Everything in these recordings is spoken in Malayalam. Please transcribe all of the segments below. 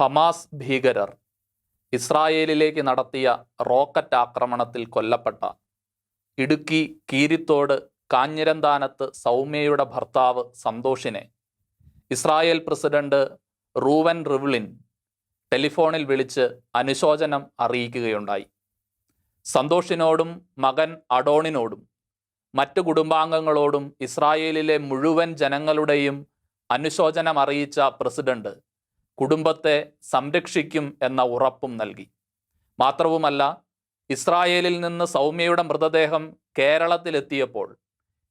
ഹമാസ് ഭീകരർ ഇസ്രായേലിലേക്ക് നടത്തിയ റോക്കറ്റ് ആക്രമണത്തിൽ കൊല്ലപ്പെട്ട ഇടുക്കി കീരിത്തോട് കാഞ്ഞിരന്താനത്ത് സൗമ്യയുടെ ഭർത്താവ് സന്തോഷിനെ ഇസ്രായേൽ പ്രസിഡന്റ് റൂവൻ റിവ്ലിൻ ടെലിഫോണിൽ വിളിച്ച് അനുശോചനം അറിയിക്കുകയുണ്ടായി. സന്തോഷിനോടും മകൻ അഡോണിനോടും മറ്റു കുടുംബാംഗങ്ങളോടും ഇസ്രായേലിലെ മുഴുവൻ ജനങ്ങളുടെയും അനുശോചനം അറിയിച്ച പ്രസിഡന്റ് കുടുംബത്തെ സംരക്ഷിക്കും എന്ന ഉറപ്പും നൽകി. മാത്രവുമല്ല, ഇസ്രായേലിൽ നിന്ന് സൗമ്യയുടെ മൃതദേഹം കേരളത്തിലെത്തിയപ്പോൾ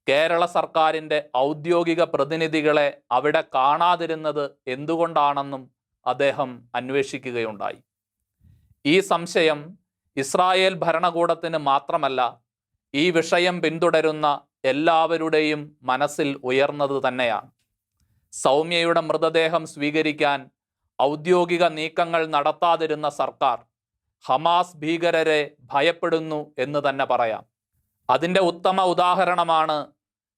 കേരള സർക്കാരിൻ്റെ ഔദ്യോഗിക പ്രതിനിധികളെ അവിടെ കാണാതിരുന്നത് എന്തുകൊണ്ടാണെന്നും അദ്ദേഹം അന്വേഷിക്കുകയുണ്ടായി. ഈ സംശയം ഇസ്രായേൽ ഭരണകൂടത്തിന് മാത്രമല്ല, ഈ വിഷയം പിന്തുടരുന്ന എല്ലാവരുടെയും മനസ്സിൽ ഉയർന്നത് തന്നെയാണ്. സൗമ്യയുടെ മൃതദേഹം സ്വീകരിക്കാൻ ഔദ്യോഗിക നീക്കങ്ങൾ നടത്താതിരുന്ന സർക്കാർ ഹമാസ് ഭീകരരെ ഭയപ്പെടുന്നു എന്ന് തന്നെ പറയാം. അതിൻ്റെ ഉത്തമ ഉദാഹരണമാണ്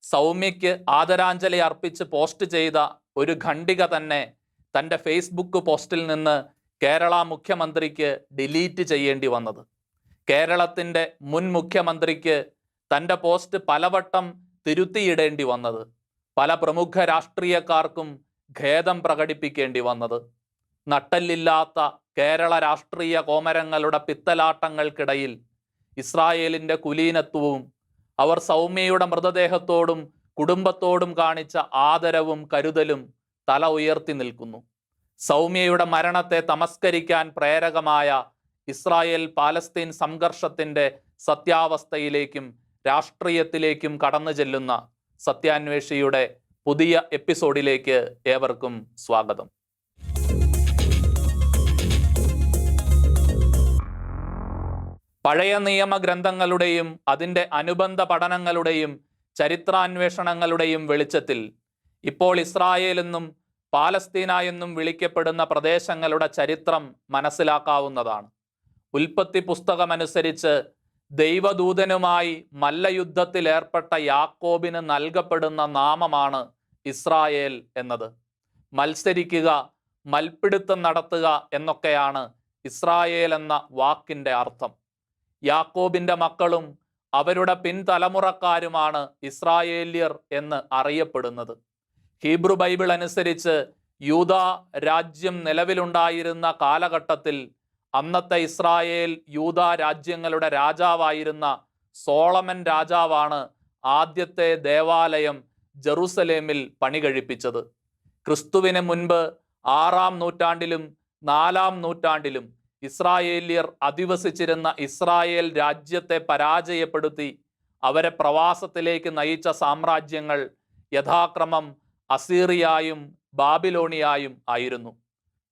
സൗമ്യയ്ക്ക് ആദരാഞ്ജലി അർപ്പിച്ച് പോസ്റ്റ് ചെയ്ത ഒരു ഖണ്ഡിക തന്നെ തൻ്റെ ഫേസ്ബുക്ക് പോസ്റ്റിൽ നിന്ന് കേരള മുഖ്യമന്ത്രിക്ക് ഡിലീറ്റ് ചെയ്യേണ്ടി വന്നത്. കേരളത്തിൻ്റെ മുൻ മുഖ്യമന്ത്രിക്ക് തൻ്റെ പോസ്റ്റ് പലവട്ടം തിരുത്തിയിടേണ്ടി വന്നത്. പല പ്രമുഖ രാഷ്ട്രീയക്കാർക്കും ഖേദം പ്രകടിപ്പിക്കേണ്ടി വന്നത്. നട്ടെല്ലില്ലാത്ത കേരള രാഷ്ട്രീയ കോമരങ്ങളുടെ പിത്തലാട്ടങ്ങൾക്കിടയിൽ ഇസ്രായേലിൻ്റെ കുലീനത്വവും അവർ സൗമ്യയുടെ മൃതദേഹത്തോടും കുടുംബത്തോടും കാണിച്ച ആദരവും കരുതലും തല ഉയർത്തി നിൽക്കുന്നു. സൗമ്യയുടെ മരണത്തെ തമസ്കരിക്കാൻ പ്രേരകമായ ഇസ്രായേൽ പാലസ്തീൻ സംഘർഷത്തിൻ്റെ സത്യാവസ്ഥയിലേക്കും രാഷ്ട്രീയത്തിലേക്കും കടന്നു ചെല്ലുന്ന സത്യാന്വേഷിയുടെ പുതിയ എപ്പിസോഡിലേക്ക് ഏവർക്കും സ്വാഗതം. പഴയ നിയമ ഗ്രന്ഥങ്ങളുടെയും അതിൻ്റെ അനുബന്ധ പഠനങ്ങളുടെയും ചരിത്രാന്വേഷണങ്ങളുടെയും വെളിച്ചത്തിൽ ഇപ്പോൾ ഇസ്രായേൽ എന്നും പാലസ്തീന എന്നും വിളിക്കപ്പെടുന്ന പ്രദേശങ്ങളുടെ ചരിത്രം മനസ്സിലാക്കാവുന്നതാണ്. ഉൽപ്പത്തി പുസ്തകമനുസരിച്ച് ദൈവദൂതനുമായി മല്ലയുദ്ധത്തിൽ ഏർപ്പെട്ട യാക്കോബിന് നൽകപ്പെടുന്ന നാമമാണ് ഇസ്രായേൽ എന്നത്. മത്സരിക്കുക, മൽപ്പിടുത്തം നടത്തുക എന്നൊക്കെയാണ് ഇസ്രായേൽ എന്ന വാക്കിൻ്റെ അർത്ഥം. യാക്കോബിൻ്റെ മക്കളും അവരുടെ പിൻതലമുറക്കാരുമാണ് ഇസ്രായേല്യർ എന്ന് അറിയപ്പെടുന്നത്. ഹീബ്രു ബൈബിൾ അനുസരിച്ച് യൂദ രാജ്യം നിലവിലുണ്ടായിരുന്ന കാലഘട്ടത്തിൽ അന്നത്തെ ഇസ്രായേൽ യൂദ രാജ്യങ്ങളുടെ രാജാവായിരുന്ന സോളമൻ രാജാവാണ് ആദ്യത്തെ ദേവാലയം ജെറുസലേമിൽ പണി കഴിപ്പിച്ചത്. ക്രിസ്തുവിന് മുൻപ് 6-ാം നൂറ്റാണ്ടിലും 4-ാം നൂറ്റാണ്ടിലും ഇസ്രായേല്യർ അധിവസിച്ചിരുന്ന ഇസ്രായേൽ രാജ്യത്തെ പരാജയപ്പെടുത്തി അവരെ പ്രവാസത്തിലേക്ക് നയിച്ച സാമ്രാജ്യങ്ങൾ യഥാക്രമം അസീറിയായും ബാബിലോണിയായും ആയിരുന്നു.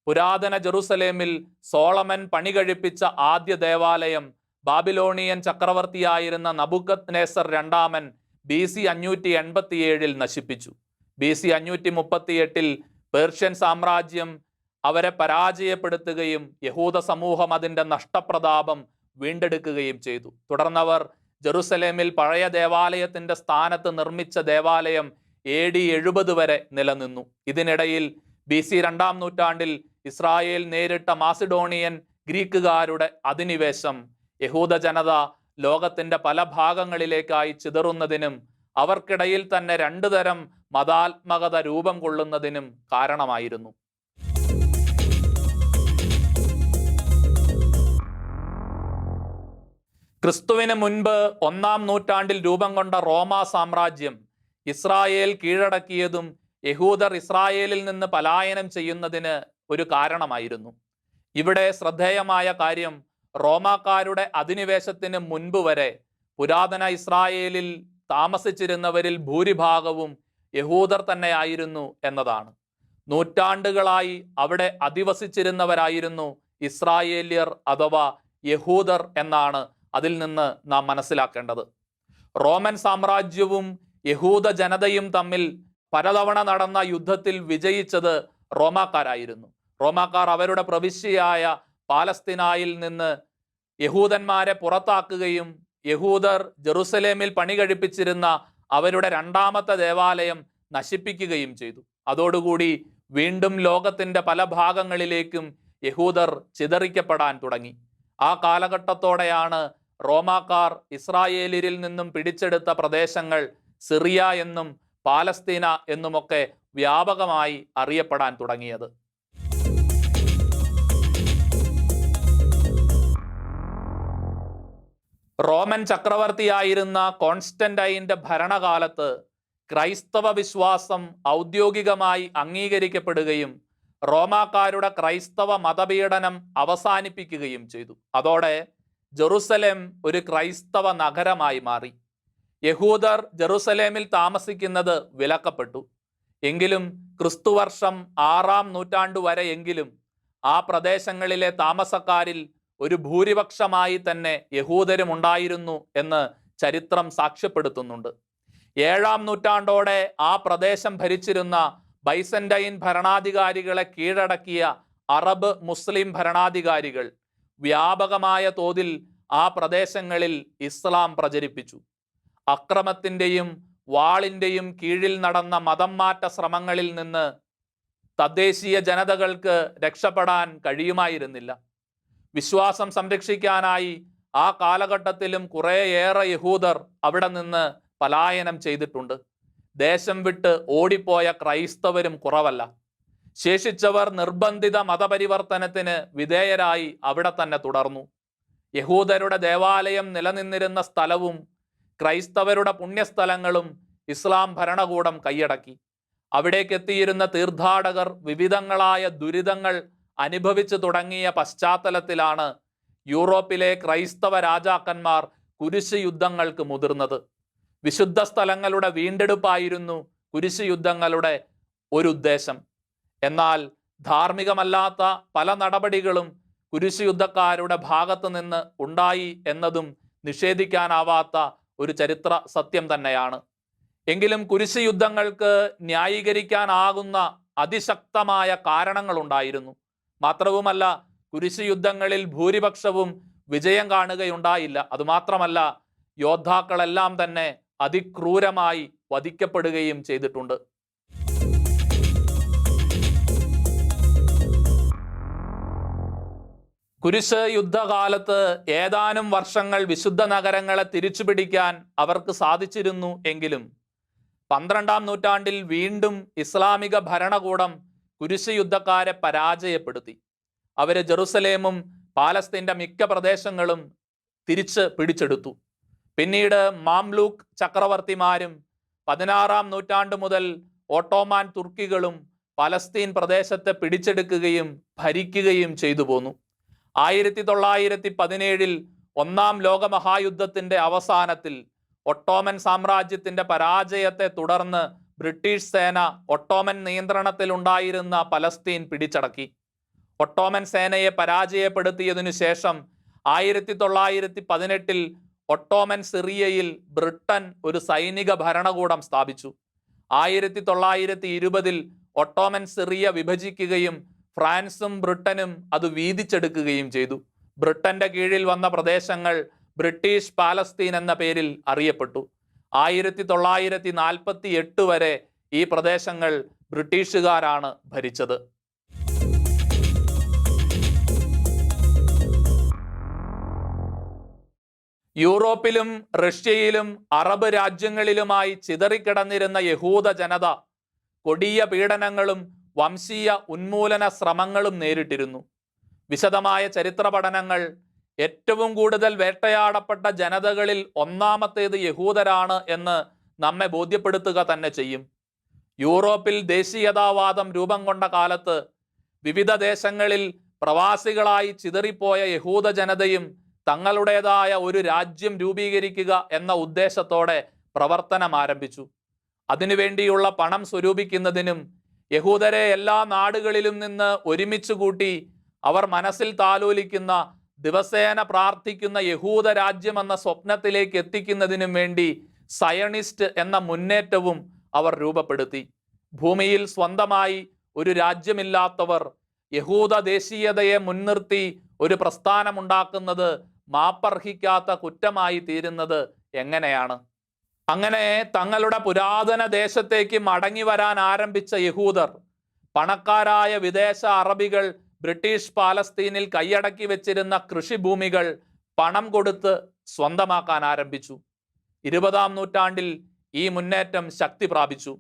പുരാതന ജെറുസലേമിൽ സോളമൻ പണി കഴിപ്പിച്ച ആദ്യ ദേവാലയം ബാബിലോണിയൻ ചക്രവർത്തിയായിരുന്ന നബൂഖദ്നേസർ രണ്ടാമൻ BC 587 നശിപ്പിച്ചു. BC 538 പേർഷ്യൻ സാമ്രാജ്യം അവരെ പരാജയപ്പെടുത്തുകയും യഹൂദ സമൂഹം അതിൻ്റെ നഷ്ടപ്രതാപം വീണ്ടെടുക്കുകയും ചെയ്തു. തുടർന്നവർ ജെറുസലേമിൽ പഴയ ദേവാലയത്തിൻ്റെ സ്ഥാനത്ത് നിർമ്മിച്ച ദേവാലയം AD 70 വരെ നിലനിന്നു. ഇതിനിടയിൽ BC 2-ാം നൂറ്റാണ്ടിൽ ഇസ്രായേൽ നേരിട്ട മാസിഡോണിയൻ ഗ്രീക്കുകാരുടെ അധിനിവേശം യഹൂദ ജനത ലോകത്തിൻ്റെ പല ഭാഗങ്ങളിലേക്കായി ചിതറുന്നതിനും അവർക്കിടയിൽ തന്നെ 2 തരം മതാത്മകത രൂപം കൊള്ളുന്നതിനും കാരണമായിരുന്നു. ക്രിസ്തുവിന് മുൻപ് 1-ാം നൂറ്റാണ്ടിൽ രൂപം കൊണ്ട റോമാ സാമ്രാജ്യം ഇസ്രായേൽ കീഴടക്കിയതും യഹൂദർ ഇസ്രായേലിൽ നിന്ന് പലായനം ചെയ്യുന്നതിന് ഒരു കാരണമായിരുന്നു. ഇവിടെ ശ്രദ്ധേയമായ കാര്യം, റോമാക്കാരുടെ അധിനിവേശത്തിന് മുൻപ് വരെ പുരാതന ഇസ്രായേലിൽ താമസിച്ചിരുന്നവരിൽ ഭൂരിഭാഗവും യഹൂദർ തന്നെയായിരുന്നു എന്നതാണ്. നൂറ്റാണ്ടുകളായി അവിടെ അധിവസിച്ചിരുന്നവരായിരുന്നു ഇസ്രായേല്യർ അഥവാ യഹൂദർ എന്നാണ് അതിൽ നിന്ന് നാം മനസ്സിലാക്കേണ്ടത്. റോമൻ സാമ്രാജ്യവും യഹൂദ ജനതയും തമ്മിൽ പലതവണ നടന്ന യുദ്ധത്തിൽ വിജയിച്ചത് റോമാക്കാരായിരുന്നു. റോമാക്കാർ അവരുടെ പ്രവിശ്യയായ പാലസ്തീനായിൽ നിന്ന് യഹൂദന്മാരെ പുറത്താക്കുകയും യഹൂദർ ജെറുസലേമിൽ പണി കഴിപ്പിച്ചിരുന്ന അവരുടെ 2ാമത്തെ ദേവാലയം നശിപ്പിക്കുകയും ചെയ്തു. അതോടുകൂടി വീണ്ടും ലോകത്തിൻ്റെ പല ഭാഗങ്ങളിലേക്കും യഹൂദർ ചിതറിക്കപ്പെടാൻ തുടങ്ങി. ആ കാലഘട്ടത്തോടെയാണ് റോമാക്കാർ ഇസ്രായേലിൽ നിന്നും പിടിച്ചെടുത്ത പ്രദേശങ്ങൾ സിറിയ എന്നും പാലസ്തീന എന്നുമൊക്കെ വ്യാപകമായി അറിയപ്പെടാൻ തുടങ്ങിയത്. റോമൻ ചക്രവർത്തിയായിരുന്ന കോൺസ്റ്റന്റൈൻ്റെ ഭരണകാലത്ത് ക്രൈസ്തവ വിശ്വാസം ഔദ്യോഗികമായി അംഗീകരിക്കപ്പെടുകയും റോമാക്കാരുടെ ക്രൈസ്തവ മതപീഡനം അവസാനിപ്പിക്കുകയും ചെയ്തു. അതോടെ ജെറുസലേം ഒരു ക്രൈസ്തവ നഗരമായി മാറി. യഹൂദർ ജെറുസലേമിൽ താമസിക്കുന്നത് വിലക്കപ്പെട്ടു. എങ്കിലും ക്രിസ്തുവർഷം 6-ാം നൂറ്റാണ്ടു വരെയെങ്കിലും ആ പ്രദേശങ്ങളിലെ താമസക്കാരിൽ ഒരു ഭൂരിപക്ഷമായി തന്നെ യഹൂദരും ഉണ്ടായിരുന്നു എന്ന് ചരിത്രം സാക്ഷ്യപ്പെടുത്തുന്നുണ്ട്. 7-ാം നൂറ്റാണ്ടോടെ ആ പ്രദേശം ഭരിച്ചിരുന്ന ബൈസന്റൈൻ ഭരണാധികാരികളെ കീഴടക്കിയ അറബ് മുസ്ലിം ഭരണാധികാരികൾ വ്യാപകമായ തോതിൽ ആ പ്രദേശങ്ങളിൽ ഇസ്ലാം പ്രചരിപ്പിച്ചു. അക്രമത്തിൻ്റെയും വാളിൻ്റെയും കീഴിൽ നടന്ന മതം മാറ്റ ശ്രമങ്ങളിൽ നിന്ന് തദ്ദേശീയ ജനതകൾക്ക് രക്ഷപ്പെടാൻ കഴിയുമായിരുന്നില്ല. വിശ്വാസം സംരക്ഷിക്കാനായി ആ കാലഘട്ടത്തിലും കുറേയേറെ യഹൂദർ അവിടെ നിന്ന് പലായനം ചെയ്തിട്ടുണ്ട്. ദേശം വിട്ട് ഓടിപ്പോയ ക്രൈസ്തവരും കുറവല്ല. ശേഷിച്ചവർ നിർബന്ധിത മതപരിവർത്തനത്തിന് വിധേയരായി അവിടെ തന്നെ തുടർന്നു. യഹൂദരുടെ ദേവാലയം നിലനിന്നിരുന്ന സ്ഥലവും ക്രൈസ്തവരുടെ പുണ്യസ്ഥലങ്ങളും ഇസ്ലാം ഭരണകൂടം കൈയടക്കി. അവിടേക്കെത്തിയിരുന്ന തീർത്ഥാടകർ വിവിധങ്ങളായ ദുരിതങ്ങൾ അനുഭവിച്ചു തുടങ്ങിയ പശ്ചാത്തലത്തിലാണ് യൂറോപ്പിലെ ക്രൈസ്തവ രാജാക്കന്മാർ കുരിശ് യുദ്ധങ്ങൾക്ക് മുതിർന്നത്. വിശുദ്ധ സ്ഥലങ്ങളുടെ വീണ്ടെടുപ്പായിരുന്നു കുരിശ് യുദ്ധങ്ങളുടെ ഒരു ഉദ്ദേശം. എന്നാൽ ധാർമ്മികമല്ലാത്ത പല നടപടികളും കുരിശ് യുദ്ധക്കാരുടെ ഭാഗത്ത് നിന്ന് ഉണ്ടായി എന്നതും നിഷേധിക്കാനാവാത്ത ഒരു ചരിത്ര സത്യം തന്നെയാണ്. എങ്കിലും കുരിശ് യുദ്ധങ്ങൾക്ക് ന്യായീകരിക്കാനാകുന്ന അതിശക്തമായ കാരണങ്ങളുണ്ടായിരുന്നു. മാത്രവുമല്ല, കുരിശ് യുദ്ധങ്ങളിൽ ഭൂരിപക്ഷവും വിജയം കാണുകയുണ്ടായില്ല. അതുമാത്രമല്ല, യോദ്ധാക്കളെല്ലാം തന്നെ അതിക്രൂരമായി വധിക്കപ്പെടുകയും ചെയ്തിട്ടുണ്ട്. കുരിശ് യുദ്ധകാലത്ത് ഏതാനും വർഷങ്ങൾ വിശുദ്ധ നഗരങ്ങളെ തിരിച്ചുപിടിക്കാൻ അവർക്ക് സാധിച്ചിരുന്നു. എങ്കിലും 12-ാം നൂറ്റാണ്ടിൽ വീണ്ടും ഇസ്ലാമിക ഭരണകൂടം കുരിശ് യുദ്ധക്കാരെ പരാജയപ്പെടുത്തി. അവര് ജെറുസലേമും പാലസ്തീൻ്റെ മിക്ക പ്രദേശങ്ങളും തിരിച്ച് പിടിച്ചെടുത്തു. പിന്നീട് മാംലൂക്ക് ചക്രവർത്തിമാരും 16-ാം നൂറ്റാണ്ട് മുതൽ ഓട്ടോമാൻ തുർക്കികളും പലസ്തീൻ പ്രദേശത്തെ പിടിച്ചെടുക്കുകയും ഭരിക്കുകയും ചെയ്തു പോന്നു. 1917 ഒന്നാം ലോകമഹായുദ്ധത്തിന്റെ അവസാനത്തിൽ ഒട്ടോമൻ സാമ്രാജ്യത്തിന്റെ പരാജയത്തെ തുടർന്ന് ബ്രിട്ടീഷ് സേന ഒട്ടോമൻ നിയന്ത്രണത്തിലുണ്ടായിരുന്ന പലസ്തീൻ പിടിച്ചടക്കി. ഒട്ടോമൻ സേനയെ പരാജയപ്പെടുത്തിയതിനു ശേഷം 1918 ഒട്ടോമൻ സിറിയയിൽ ബ്രിട്ടൻ ഒരു സൈനിക ഭരണകൂടം സ്ഥാപിച്ചു. 1920 ഒട്ടോമൻ സിറിയ വിഭജിക്കുകയും ഫ്രാൻസും ബ്രിട്ടനും അത് വീതിച്ചെടുക്കുകയും ചെയ്തു. ബ്രിട്ടന്റെ കീഴിൽ വന്ന പ്രദേശങ്ങൾ ബ്രിട്ടീഷ് പാലസ്തീൻ എന്ന പേരിൽ അറിയപ്പെട്ടു. 1948 വരെ ഈ പ്രദേശങ്ങൾ ബ്രിട്ടീഷുകാരാണ് ഭരിച്ചത്. യൂറോപ്പിലും റഷ്യയിലും അറബ് രാജ്യങ്ങളിലുമായി ചിതറിക്കിടന്നിരുന്ന യഹൂദ ജനത കൊടിയ പീഡനങ്ങളും വംശീയ ഉന്മൂലന ശ്രമങ്ങളും നേരിട്ടിരുന്നു. വിശദമായ ചരിത്ര പഠനങ്ങൾ ഏറ്റവും കൂടുതൽ വേട്ടയാടപ്പെട്ട ജനതകളിൽ ഒന്നാമത്തേത് യഹൂദരാണ് എന്ന് നമ്മെ ബോധ്യപ്പെടുത്തുക തന്നെ ചെയ്യും. യൂറോപ്പിൽ ദേശീയതാവാദം രൂപം കൊണ്ട കാലത്ത് വിവിധ ദേശങ്ങളിൽ പ്രവാസികളായി ചിതറിപ്പോയ യഹൂദ ജനതയും തങ്ങളുടേതായ ഒരു രാജ്യം രൂപീകരിക്കുക എന്ന ഉദ്ദേശത്തോടെ പ്രവർത്തനം ആരംഭിച്ചു. അതിനുവേണ്ടിയുള്ള പണം സ്വരൂപിക്കുന്നതിനും യഹൂദരെ എല്ലാ നാടുകളിലും നിന്ന് ഒരുമിച്ച് കൂട്ടി അവർ മനസ്സിൽ താലോലിക്കുന്ന ദിവസേന പ്രാർത്ഥിക്കുന്ന യഹൂദ രാജ്യമെന്ന സ്വപ്നത്തിലേക്ക് എത്തിക്കുന്നതിനും വേണ്ടി സയണിസ്റ്റ് എന്ന മുന്നേറ്റവും അവർ രൂപപ്പെടുത്തി. ഭൂമിയിൽ സ്വന്തമായി ഒരു രാജ്യമില്ലാത്തവർ യഹൂദ ദേശീയതയെ മുൻനിർത്തി ഒരു പ്രസ്ഥാനമുണ്ടാക്കുന്നത് മാപ്പർഹിക്കാത്ത കുറ്റമായി തീരുന്നത് എങ്ങനെയാണ്? അങ്ങനെ തങ്ങളുടെ പുരാതന ദേശത്തേക്ക് മടങ്ങി വരാൻ ആരംഭിച്ച യഹൂദർ പണക്കാരായ വിദേശ അറബികൾ ബ്രിട്ടീഷ് പാലസ്തീനിൽ കൈയടക്കി വെച്ചിരുന്ന കൃഷിഭൂമികൾ പണം കൊടുത്ത് സ്വന്തമാക്കാൻ ആരംഭിച്ചു. 20-ാം നൂറ്റാണ്ടിൽ ഈ മുന്നേറ്റം ശക്തി പ്രാപിച്ചു.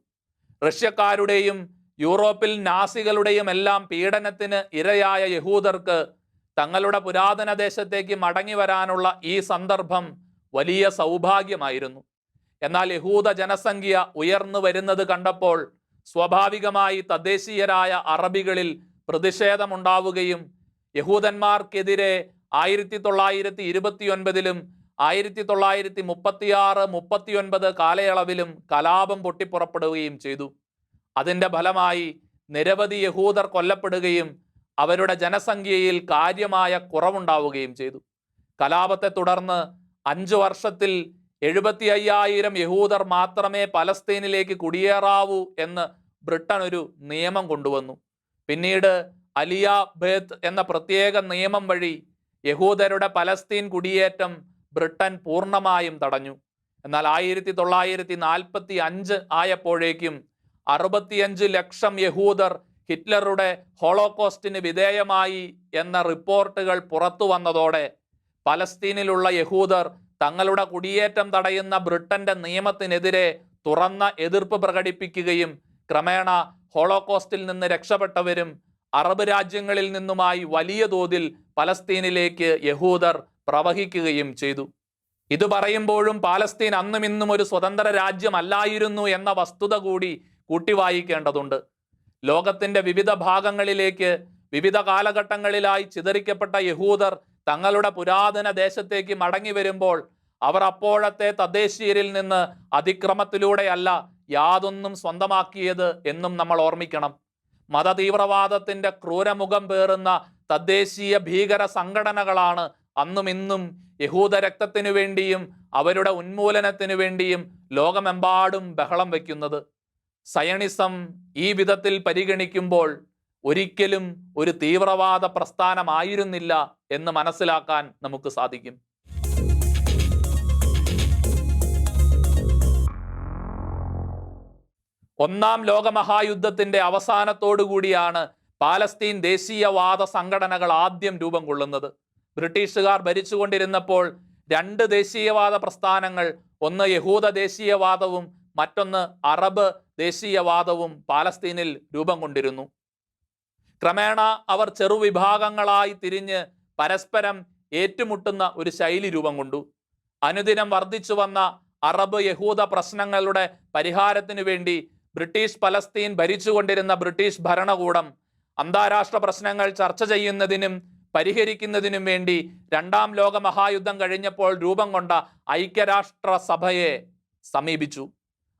റഷ്യക്കാരുടെയും യൂറോപ്പിൽ നാസികളുടെയും എല്ലാം പീഡനത്തിന് ഇരയായ യഹൂദർക്ക് തങ്ങളുടെ പുരാതന ദേശത്തേക്ക് മടങ്ങി വരാനുള്ള ഈ സന്ദർഭം വലിയ സൗഭാഗ്യമായിരുന്നു. എന്നാൽ യഹൂദ ജനസംഖ്യ ഉയർന്നു വരുന്നത് കണ്ടപ്പോൾ സ്വാഭാവികമായി തദ്ദേശീയരായ അറബികളിൽ പ്രതിഷേധമുണ്ടാവുകയും യഹൂദന്മാർക്കെതിരെ 1929-ലും 1936-39 കാലയളവിലും കലാപം പൊട്ടിപ്പുറപ്പെടുകയും ചെയ്തു. അതിൻ്റെ ഫലമായി നിരവധി യഹൂദർ കൊല്ലപ്പെടുകയും അവരുടെ ജനസംഖ്യയിൽ കാര്യമായ കുറവുണ്ടാവുകയും ചെയ്തു. കലാപത്തെ തുടർന്ന് 5 വർഷത്തിൽ 75,000 യഹൂദർ മാത്രമേ പലസ്തീനിലേക്ക് കുടിയേറാവൂ എന്ന് ബ്രിട്ടൻ ഒരു നിയമം കൊണ്ടുവന്നു. പിന്നീട് അലിയ ബേത്ത് എന്ന പ്രത്യേക നിയമം വഴി യഹൂദരുടെ പലസ്തീൻ കുടിയേറ്റം ബ്രിട്ടൻ പൂർണ്ണമായും തടഞ്ഞു. എന്നാൽ 1945 ആയപ്പോഴേക്കും 65 ലക്ഷം യഹൂദർ ഹിറ്റ്ലറുടെ ഹോളോകോസ്റ്റിന് വിധേയമായി എന്ന റിപ്പോർട്ടുകൾ പുറത്തു വന്നതോടെ പലസ്തീനിലുള്ള യഹൂദർ തങ്ങളുടെ കുടിയേറ്റം തടയുന്ന ബ്രിട്ടന്റെ നിയമത്തിനെതിരെ തുറന്ന എതിർപ്പ് പ്രകടിപ്പിക്കുകയും ക്രമേണ ഹോളോകോസ്റ്റിൽ നിന്ന് രക്ഷപ്പെട്ടവരും അറബ് രാജ്യങ്ങളിൽ നിന്നുമായി വലിയ തോതിൽ പലസ്തീനിലേക്ക് യഹൂദർ പ്രവഹിക്കുകയും ചെയ്തു. ഇത് പറയുമ്പോഴും പാലസ്തീൻ അന്നും ഇന്നും ഒരു സ്വതന്ത്ര രാജ്യമല്ലായിരുന്നു എന്ന വസ്തുത കൂടി കൂട്ടിവായിക്കേണ്ടതുണ്ട്. ലോകത്തിന്റെ വിവിധ ഭാഗങ്ങളിലേക്ക് വിവിധ കാലഘട്ടങ്ങളിലായി ചിതറിക്കപ്പെട്ട യഹൂദർ തങ്ങളുടെ പുരാതന ദേശത്തേക്ക് മടങ്ങി വരുമ്പോൾ അവർ അപ്പോഴത്തെ തദ്ദേശീയരിൽ നിന്ന് അതിക്രമത്തിലൂടെയല്ല യാതൊന്നും സ്വന്തമാക്കിയത് എന്നും നമ്മൾ ഓർമ്മിക്കണം. മതതീവ്രവാദത്തിന്റെ ക്രൂരമുഖം പേറുന്ന തദ്ദേശീയ ഭീകര സംഘടനകളാണ് അന്നും ഇന്നും യഹൂദ രക്തത്തിനു വേണ്ടിയും അവരുടെ ഉന്മൂലനത്തിനു വേണ്ടിയും ലോകമെമ്പാടും ബഹളം വയ്ക്കുന്നത്. സയണിസം ഈ വിധത്തിൽ പരിഗണിക്കുമ്പോൾ ഒരിക്കലും ഒരു തീവ്രവാദ പ്രസ്ഥാനമായിരുന്നില്ല എന്ന് മനസ്സിലാക്കാൻ നമുക്ക് സാധിക്കും. ഒന്നാം ലോകമഹായുദ്ധത്തിന്റെ അവസാനത്തോടുകൂടിയാണ് പാലസ്തീൻ ദേശീയവാദ സംഘടനകൾ ആദ്യം രൂപം കൊള്ളുന്നത്. ബ്രിട്ടീഷുകാർ ഭരിച്ചുകൊണ്ടിരുന്നപ്പോൾ 2 ദേശീയവാദ പ്രസ്ഥാനങ്ങൾ, ഒന്ന് യഹൂദ ദേശീയവാദവും മറ്റൊന്ന് അറബ് ദേശീയവാദവും പാലസ്തീനിൽ രൂപം കൊണ്ടിരുന്നു. ക്രമേണ അവർ ചെറുവിഭാഗങ്ങളായി തിരിഞ്ഞ് പരസ്പരം ഏറ്റുമുട്ടുന്ന ഒരു ശൈലി രൂപം കൊണ്ടു. അനുദിനം വർദ്ധിച്ചു വന്ന അറബ് യഹൂദ പ്രശ്നങ്ങളുടെ പരിഹാരത്തിനു വേണ്ടി ബ്രിട്ടീഷ് പലസ്തീൻ ഭരിച്ചുകൊണ്ടിരുന്ന ബ്രിട്ടീഷ് ഭരണകൂടം അന്താരാഷ്ട്ര പ്രശ്നങ്ങൾ ചർച്ച ചെയ്യുന്നതിനും പരിഹരിക്കുന്നതിനും വേണ്ടി 2-ാം ലോക മഹായുദ്ധം കഴിഞ്ഞപ്പോൾ രൂപം കൊണ്ട ഐക്യരാഷ്ട്ര സഭയെ സമീപിച്ചു.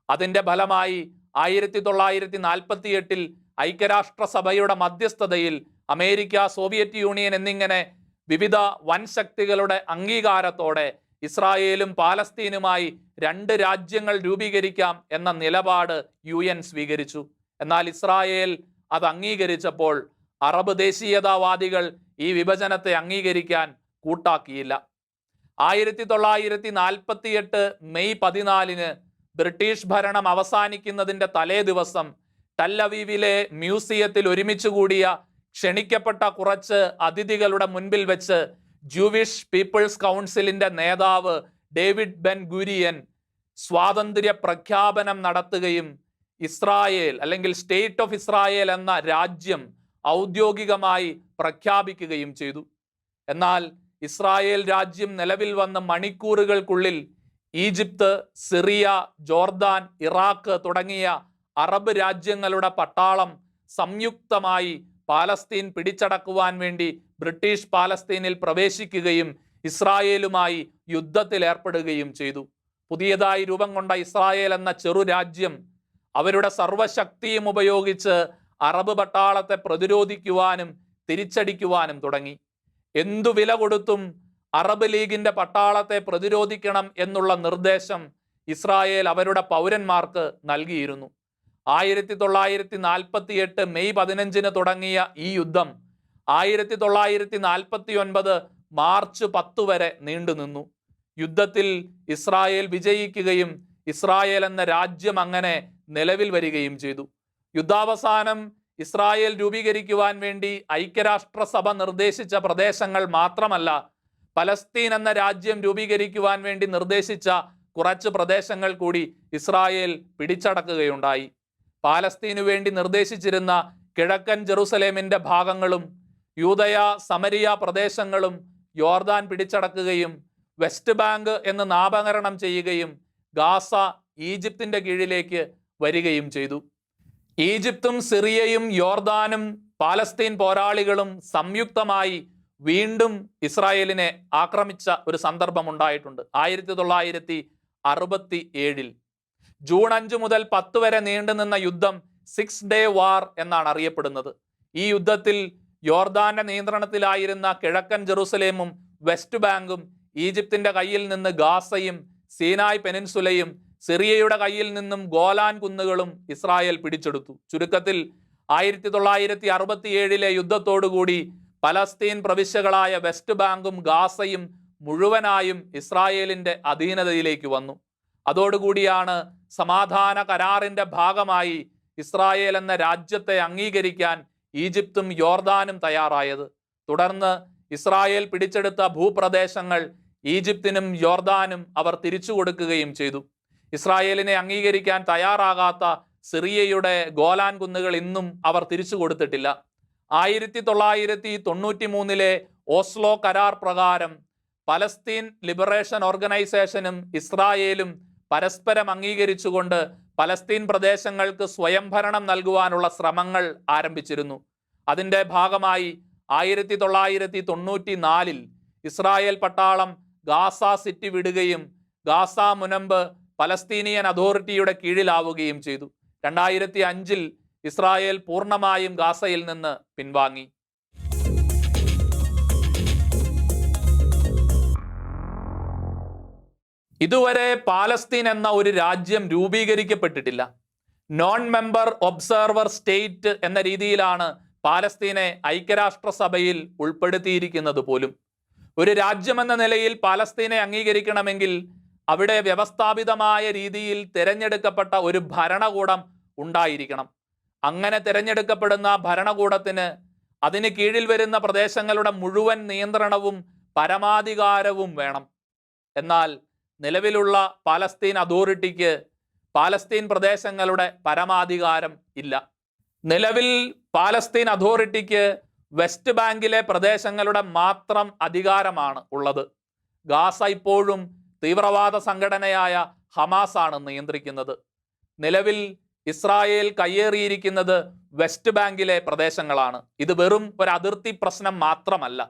അതിൻ്റെ ഫലമായി 1948-ൽ ഐക്യരാഷ്ട്ര സഭയുടെ മധ്യസ്ഥതയിൽ അമേരിക്ക, സോവിയറ്റ് യൂണിയൻ എന്നിങ്ങനെ വിവിധ വൻ ശക്തികളുടെ അംഗീകാരത്തോടെ ഇസ്രായേലും പാലസ്തീനുമായി 2 രാജ്യങ്ങൾ രൂപീകരിക്കാം എന്ന നിലപാട് UN സ്വീകരിച്ചു. എന്നാൽ ഇസ്രായേൽ അത് അംഗീകരിച്ചപ്പോൾ അറബ് ദേശീയതാവാദികൾ ഈ വിഭജനത്തെ അംഗീകരിക്കാൻ കൂട്ടാക്കിയില്ല. 1948 മെയ് 14 ബ്രിട്ടീഷ് ഭരണം അവസാനിക്കുന്നതിൻ്റെ തലേ ദിവസം ടെൽ അവീവിലെ മ്യൂസിയത്തിൽ ഒരുമിച്ച് കൂടിയ ക്ഷണിക്കപ്പെട്ട കുറച്ച് അതിഥികളുടെ മുൻപിൽ വെച്ച് ജൂവിഷ് പീപ്പിൾസ് കൗൺസിലിന്റെ നേതാവ് ഡേവിഡ് ബെൻ ഗുരിയൻ സ്വാതന്ത്ര്യ പ്രഖ്യാപനം നടത്തുകയും ഇസ്രായേൽ അല്ലെങ്കിൽ സ്റ്റേറ്റ് ഓഫ് ഇസ്രായേൽ എന്ന രാജ്യം ഔദ്യോഗികമായി പ്രഖ്യാപിക്കുകയും ചെയ്തു. എന്നാൽ ഇസ്രായേൽ രാജ്യം നിലവിൽ വന്ന മണിക്കൂറുകൾക്കുള്ളിൽ ഈജിപ്ത്, സിറിയ, ജോർദാൻ, ഇറാഖ് തുടങ്ങിയ അറബ് രാജ്യങ്ങളുടെ പട്ടാളം സംയുക്തമായി പാലസ്തീൻ പിടിച്ചടക്കുവാൻ വേണ്ടി ബ്രിട്ടീഷ് പാലസ്തീനിൽ പ്രവേശിക്കുകയും ഇസ്രായേലുമായി യുദ്ധത്തിൽ ഏർപ്പെടുകയും ചെയ്തു. പുതിയതായി രൂപം കൊണ്ട ഇസ്രായേൽ എന്ന ചെറു രാജ്യം അവരുടെ സർവശക്തിയും ഉപയോഗിച്ച് അറബ് പട്ടാളത്തെ പ്രതിരോധിക്കുവാനും തിരിച്ചടിക്കുവാനും തുടങ്ങി. എന്തു വില കൊടുത്തും അറബ് ലീഗിന്റെ പട്ടാളത്തെ പ്രതിരോധിക്കണം എന്നുള്ള നിർദ്ദേശം ഇസ്രായേൽ അവരുടെ പൗരന്മാർക്ക് നൽകിയിരുന്നു. 1948 മെയ് 15 തുടങ്ങിയ ഈ യുദ്ധം 1949 മാർച്ച് 10 വരെ നീണ്ടുനിന്നു. യുദ്ധത്തിൽ ഇസ്രായേൽ വിജയിക്കുകയും ഇസ്രായേൽ എന്ന രാജ്യം അങ്ങനെ നിലവിൽ വരികയും ചെയ്തു. യുദ്ധാവസാനം ഇസ്രായേൽ രൂപീകരിക്കുവാൻ വേണ്ടി ഐക്യരാഷ്ട്രസഭ നിർദ്ദേശിച്ച പ്രദേശങ്ങൾ മാത്രമല്ല, പലസ്തീൻ എന്ന രാജ്യം രൂപീകരിക്കുവാൻ വേണ്ടി നിർദ്ദേശിച്ച കുറച്ച് പ്രദേശങ്ങൾ കൂടി ഇസ്രായേൽ പിടിച്ചടക്കുകയുണ്ടായി. പാലസ്തീനു വേണ്ടി നിർദ്ദേശിച്ചിരുന്ന കിഴക്കൻ ജെറുസലേമിന്റെ ഭാഗങ്ങളും യൂദയ സമരിയ പ്രദേശങ്ങളും യോർദാൻ പിടിച്ചടക്കുകയും വെസ്റ്റ് ബാങ്ക് എന്ന് നാമകരണം ചെയ്യുകയും ഗാസ ഈജിപ്തിന്റെ കീഴിലേക്ക് വരികയും ചെയ്തു. ഈജിപ്തും സിറിയയും യോർദാനും പാലസ്തീൻ പോരാളികളും സംയുക്തമായി വീണ്ടും ഇസ്രായേലിനെ ആക്രമിച്ച ഒരു സന്ദർഭം ഉണ്ടായിട്ടുണ്ട്. 1967 ജൂൺ 5 മുതൽ 10 വരെ നീണ്ടുനിന്ന യുദ്ധം 6 ഡേ വാർ എന്നാണ് അറിയപ്പെടുന്നത്. ഈ യുദ്ധത്തിൽ യോർദാന്റെ നിയന്ത്രണത്തിലായിരുന്ന കിഴക്കൻ ജെറുസലേമും വെസ്റ്റ് ബാങ്കും ഈജിപ്തിന്റെ കയ്യിൽ നിന്ന് ഗാസയും സീനായ് പെനിൻസുലയും സിറിയയുടെ കയ്യിൽ നിന്നും ഗോലാൻ കുന്നുകളും ഇസ്രായേൽ പിടിച്ചെടുത്തു. ചുരുക്കത്തിൽ 1967 യുദ്ധത്തോടുകൂടി പലസ്തീൻ പ്രവിശ്യകളായ വെസ്റ്റ് ബാങ്കും ഗാസയും മുഴുവനായും ഇസ്രായേലിന്റെ അധീനതയിലേക്ക് വന്നു. അതോടുകൂടിയാണ് സമാധാന കരാറിന്റെ ഭാഗമായി ഇസ്രായേൽ എന്ന രാജ്യത്തെ അംഗീകരിക്കാൻ ഈജിപ്തും യോർദാനും തയ്യാറായത്. തുടർന്ന് ഇസ്രായേൽ പിടിച്ചെടുത്ത ഭൂപ്രദേശങ്ങൾ ഈജിപ്തിനും യോർദാനും അവർ തിരിച്ചു കൊടുക്കുകയും ചെയ്തു. ഇസ്രായേലിനെ അംഗീകരിക്കാൻ തയ്യാറാകാത്ത സിറിയയുടെ ഗോലാൻ കുന്നുകൾ ഇന്നും അവർ തിരിച്ചു കൊടുത്തിട്ടില്ല. 1993 ഓസ്ലോ കരാർ പ്രകാരം പലസ്തീൻ ലിബറേഷൻ ഓർഗനൈസേഷനും ഇസ്രായേലും പരസ്പരം അംഗീകരിച്ചുകൊണ്ട് പലസ്തീൻ പ്രദേശങ്ങൾക്ക് സ്വയംഭരണം നൽകുവാനുള്ള ശ്രമങ്ങൾ ആരംഭിച്ചിരുന്നു. അതിൻ്റെ ഭാഗമായി 1994 ഇസ്രായേൽ പട്ടാളം ഗാസ സിറ്റി വിടുകയും ഗാസ മുനമ്പ് പലസ്തീനിയൻ അതോറിറ്റിയുടെ കീഴിലാവുകയും ചെയ്തു. 2005 ഇസ്രായേൽ പൂർണ്ണമായും ഗാസയിൽ നിന്ന് പിൻവാങ്ങി. ഇതുവരെ പാലസ്തീൻ എന്ന ഒരു രാജ്യം രൂപീകരിക്കപ്പെട്ടിട്ടില്ല. നോൺ മെമ്പർ ഒബ്സർവർ സ്റ്റേറ്റ് എന്ന രീതിയിലാണ് പാലസ്തീനെ ഐക്യരാഷ്ട്രസഭയിൽ ഉൾപ്പെടുത്തിയിരിക്കുന്നത് പോലും. ഒരു രാജ്യമെന്ന നിലയിൽ പാലസ്തീനെ അംഗീകരിക്കണമെങ്കിൽ അവിടെ വ്യവസ്ഥാപിതമായ രീതിയിൽ തിരഞ്ഞെടുക്കപ്പെട്ട ഒരു ഭരണകൂടം ഉണ്ടായിരിക്കണം. അങ്ങനെ തിരഞ്ഞെടുക്കപ്പെടുന്ന ഭരണകൂടത്തിന് അതിന് കീഴിൽ വരുന്ന പ്രദേശങ്ങളുടെ മുഴുവൻ നിയന്ത്രണവും പരമാധികാരവും വേണം. എന്നാൽ നിലവിലുള്ള പാലസ്തീൻ അതോറിറ്റിക്ക് പാലസ്തീൻ പ്രദേശങ്ങളുടെ പരമാധികാരം ഇല്ല. നിലവിൽ പാലസ്തീൻ അതോറിറ്റിക്ക് വെസ്റ്റ് ബാങ്കിലെ പ്രദേശങ്ങളുടെ മാത്രം അധികാരമാണ് ഉള്ളത്. ഗാസ ഇപ്പോഴും തീവ്രവാദ സംഘടനയായ ഹമാസ് ആണ് നിയന്ത്രിക്കുന്നത്. നിലവിൽ ഇസ്രായേൽ കയ്യേറിയിരിക്കുന്നത് വെസ്റ്റ് ബാങ്കിലെ പ്രദേശങ്ങളാണ്. ഇത് വെറും ഒരു അതിർത്തി പ്രശ്നം മാത്രമല്ല.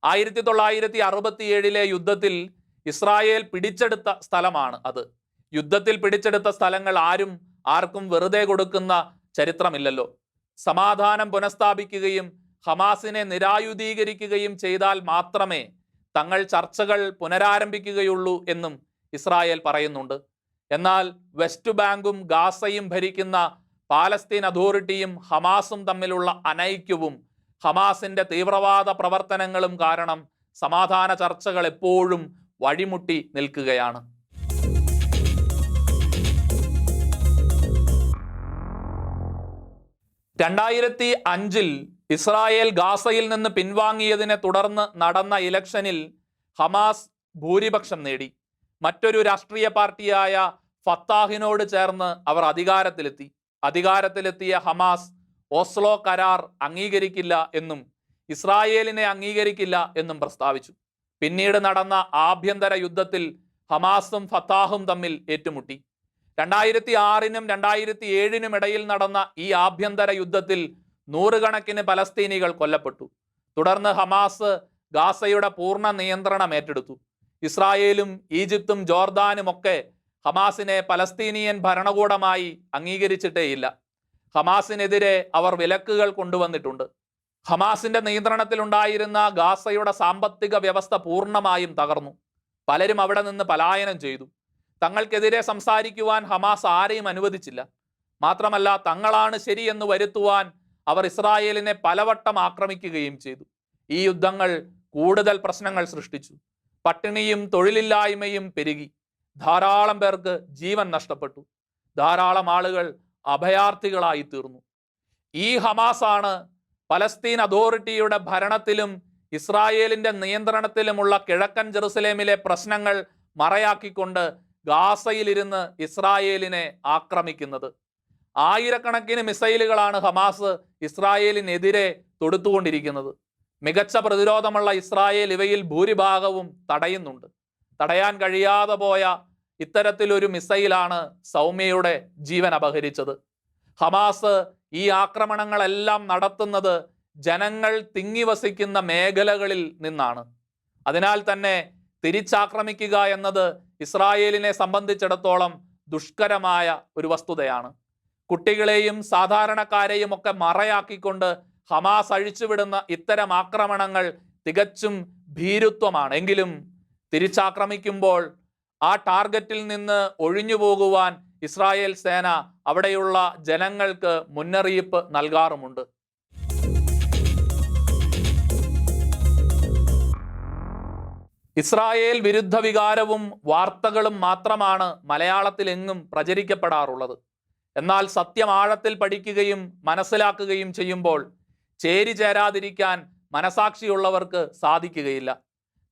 1967 യുദ്ധത്തിൽ ഇസ്രായേൽ പിടിച്ചെടുത്ത സ്ഥലമാണ് അത്. യുദ്ധത്തിൽ പിടിച്ചെടുത്ത സ്ഥലങ്ങൾ ആർക്കും വെറുതെ കൊടുക്കുന്ന ചരിത്രമില്ലല്ലോ. സമാധാനം പുനഃസ്ഥാപിക്കുകയും ഹമാസിനെ നിരായുധീകരിക്കുകയും ചെയ്താൽ മാത്രമേ തങ്ങൾ ചർച്ചകൾ പുനരാരംഭിക്കുകയുള്ളൂ എന്നും ഇസ്രായേൽ പറയുന്നുണ്ട്. എന്നാൽ വെസ്റ്റ് ബാങ്കും ഗാസയും ഭരിക്കുന്ന പാലസ്തീൻ അതോറിറ്റിയും ഹമാസും തമ്മിലുള്ള അനൈക്യവും ഹമാസിന്റെ തീവ്രവാദ പ്രവർത്തനങ്ങളും കാരണം സമാധാന ചർച്ചകൾ എപ്പോഴും വഴിമുട്ടി നിൽക്കുകയാണ്. (2005) ഇസ്രായേൽ ഗാസയിൽ നിന്ന് പിൻവാങ്ങിയതിനെ തുടർന്ന് നടന്ന ഇലക്ഷനിൽ ഹമാസ് ഭൂരിപക്ഷം നേടി. മറ്റൊരു രാഷ്ട്രീയ പാർട്ടിയായ ഫത്താഹിനോട് ചേർന്ന് അവർ അധികാരത്തിലെത്തിയ ഹമാസ് ഓസ്ലോ കരാർ അംഗീകരിക്കില്ല എന്നും ഇസ്രായേലിനെ അംഗീകരിക്കില്ല എന്നും പ്രസ്താവിച്ചു. പിന്നീട് നടന്ന ആഭ്യന്തര യുദ്ധത്തിൽ ഹമാസും ഫത്താഹും തമ്മിൽ ഏറ്റുമുട്ടി. 2006 2007 ഇടയിൽ നടന്ന ഈ ആഭ്യന്തര യുദ്ധത്തിൽ 100 കണക്കിന് പലസ്തീനികൾ കൊല്ലപ്പെട്ടു. തുടർന്ന് ഹമാസ് ഗാസയുടെ പൂർണ്ണ നിയന്ത്രണം ഏറ്റെടുത്തു. ഇസ്രായേലും ഈജിപ്തും ജോർദാനും ഒക്കെ ഹമാസിനെ പലസ്തീനിയൻ ഭരണകൂടമായി അംഗീകരിച്ചിട്ടേയില്ല. ഹമാസിനെതിരെ അവർ വിലക്കുകൾ കൊണ്ടുവന്നിട്ടുണ്ട്. ഹമാസിന്റെ നിയന്ത്രണത്തിലുണ്ടായിരുന്ന ഗാസയുടെ സാമ്പത്തിക വ്യവസ്ഥ പൂർണ്ണമായും തകർന്നു. പലരും അവിടെ നിന്ന് പലായനം ചെയ്തു. തങ്ങൾക്കെതിരെ സംസാരിക്കുവാൻ ഹമാസ് ആരെയും അനുവദിച്ചില്ല. മാത്രമല്ല, തങ്ങളാണ് ശരിയെന്ന് വരുത്തുവാൻ അവർ ഇസ്രായേലിനെ പലവട്ടം ആക്രമിക്കുകയും ചെയ്തു. ഈ യുദ്ധങ്ങൾ കൂടുതൽ പ്രശ്നങ്ങൾ സൃഷ്ടിച്ചു. പട്ടിണിയും തൊഴിലില്ലായ്മയും പെരുകി. ധാരാളം പേർക്ക് ജീവൻ നഷ്ടപ്പെട്ടു. ധാരാളം ആളുകൾ അഭയാർത്ഥികളായി തീർന്നു. ഈ ഹമാസാണ് പലസ്തീൻ അതോറിറ്റിയുടെ ഭരണത്തിലും ഇസ്രായേലിന്റെ നിയന്ത്രണത്തിലുമുള്ള കിഴക്കൻ ജെറുസലേമിലെ പ്രശ്നങ്ങൾ മറയാക്കിക്കൊണ്ട് ഗാസയിലിരുന്ന് ഇസ്രായേലിനെ ആക്രമിക്കുന്നത്. ആയിരക്കണക്കിന് മിസൈലുകളാണ് ഹമാസ് ഇസ്രായേലിനെതിരെ തൊടുത്തുകൊണ്ടിരിക്കുന്നത്. മികച്ച പ്രതിരോധമുള്ള ഇസ്രായേൽ ഇവയിൽ ഭൂരിഭാഗവും തടയുന്നുണ്ട്. തടയാൻ കഴിയാതെ പോയ ഇത്തരത്തിലൊരു മിസൈലാണ് സൗമ്യയുടെ ജീവൻ അപഹരിച്ചത്. ഹമാസ് ഈ ആക്രമണങ്ങളെല്ലാം നടത്തുന്നത് ജനങ്ങൾ തിങ്ങിവസിക്കുന്ന മേഖലകളിൽ നിന്നാണ്. അതിനാൽ തന്നെ തിരിച്ചാക്രമിക്കുക എന്നത് ഇസ്രായേലിനെ സംബന്ധിച്ചിടത്തോളം ദുഷ്കരമായ ഒരു വസ്തുതയാണ്. കുട്ടികളെയും സാധാരണക്കാരെയും ഒക്കെ മറയാക്കിക്കൊണ്ട് ഹമാസ് അഴിച്ചുവിടുന്ന ഇത്തരം ആക്രമണങ്ങൾ തികച്ചും ഭീരുത്വമാണ്. എങ്കിലും തിരിച്ചാക്രമിക്കുമ്പോൾ ആ ടാർഗറ്റിൽ നിന്ന് ഒഴിഞ്ഞു പോകുവാൻ ഇസ്രായേൽ സേന അവിടെയുള്ള ജനങ്ങൾക്ക് മുന്നറിയിപ്പ് നൽകാറുമുണ്ട്. ഇസ്രായേൽ വിരുദ്ധ വികാരവും വാർത്തകളും മാത്രമാണ് മലയാളത്തിലെങ്ങും പ്രചരിക്കപ്പെടാറുള്ളത്. എന്നാൽ സത്യം ആഴത്തിൽ പഠിക്കുകയും മനസ്സിലാക്കുകയും ചെയ്യുമ്പോൾ ചേരിചേരാതിരിക്കാൻ മനസാക്ഷിയുള്ളവർക്ക് സാധിക്കുകയില്ല.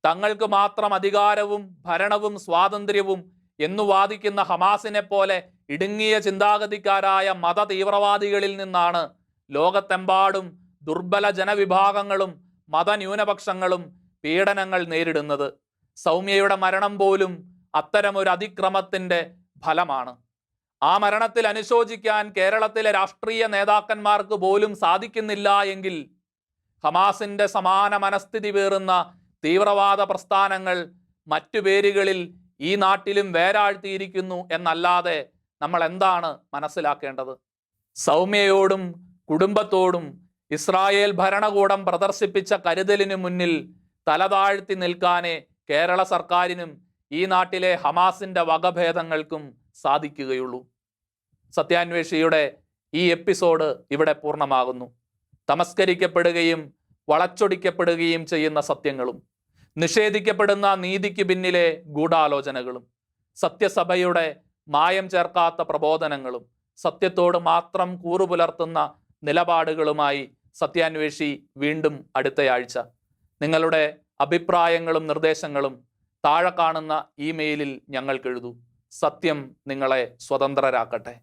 തങ്ങൾക്ക് മാത്രം അധികാരവും ഭരണവും സ്വാതന്ത്ര്യവും എന്നു വാദിക്കുന്ന ഹമാസിനെ പോലെ ഇടുങ്ങിയ ചിന്താഗതിക്കാരായ മത തീവ്രവാദികളിൽ നിന്നാണ് ലോകത്തെമ്പാടും ദുർബല ജനവിഭാഗങ്ങളും മതന്യൂനപക്ഷങ്ങളും പീഡനങ്ങൾ നേരിടുന്നത്. സൗമ്യയുടെ മരണം പോലും അത്തരമൊരു അതിക്രമത്തിന്റെ ഫലമാണ്. ആ മരണത്തിൽ അനുശോചിക്കാൻ കേരളത്തിലെ രാഷ്ട്രീയ നേതാക്കന്മാർക്ക് പോലും സാധിക്കുന്നില്ല എങ്കിൽ ഹമാസിന്റെ സമാന മനസ്ഥിതി പേറുന്ന തീവ്രവാദ പ്രസ്ഥാനങ്ങൾ മറ്റു പേരുകളിൽ ഈ നാട്ടിലും വേരാഴ്ത്തിയിരിക്കുന്നു എന്നല്ലാതെ നമ്മൾ എന്താണ് മനസ്സിലാക്കേണ്ടത്? സൗമ്യയോടും കുടുംബത്തോടും ഇസ്രായേൽ ഭരണകൂടം പ്രദർശിപ്പിച്ച കരുതലിനു മുന്നിൽ തലതാഴ്ത്തി നിൽക്കാനേ കേരള സർക്കാരിനും ഈ നാട്ടിലെ ഹമാസിന്റെ വകഭേദങ്ങൾക്കും സാധിക്കുകയുള്ളൂ. സത്യാന്വേഷിയുടെ ഈ എപ്പിസോഡ് ഇവിടെ പൂർണ്ണമാകുന്നു. തമസ്കരിക്കപ്പെടുകയും വളച്ചൊടിക്കപ്പെടുകയും ചെയ്യുന്ന സത്യങ്ങളും നിഷേധിക്കപ്പെടുന്ന നീതിക്ക് പിന്നിലെ ഗൂഢാലോചനകളും സത്യസഭയുടെ മായം ചേർക്കാത്ത പ്രബോധനങ്ങളും സത്യത്തോട് മാത്രം കൂറുപുലർത്തുന്ന നിലപാടുകളുമായി സത്യാന്വേഷി വീണ്ടും അടുത്തയാഴ്ച. നിങ്ങളുടെ അഭിപ്രായങ്ങളും നിർദ്ദേശങ്ങളും താഴെ കാണുന്ന ഇമെയിലിൽ ഞങ്ങൾക്കെഴുതൂ. സത്യം നിങ്ങളെ സ്വതന്ത്രരാക്കട്ടെ.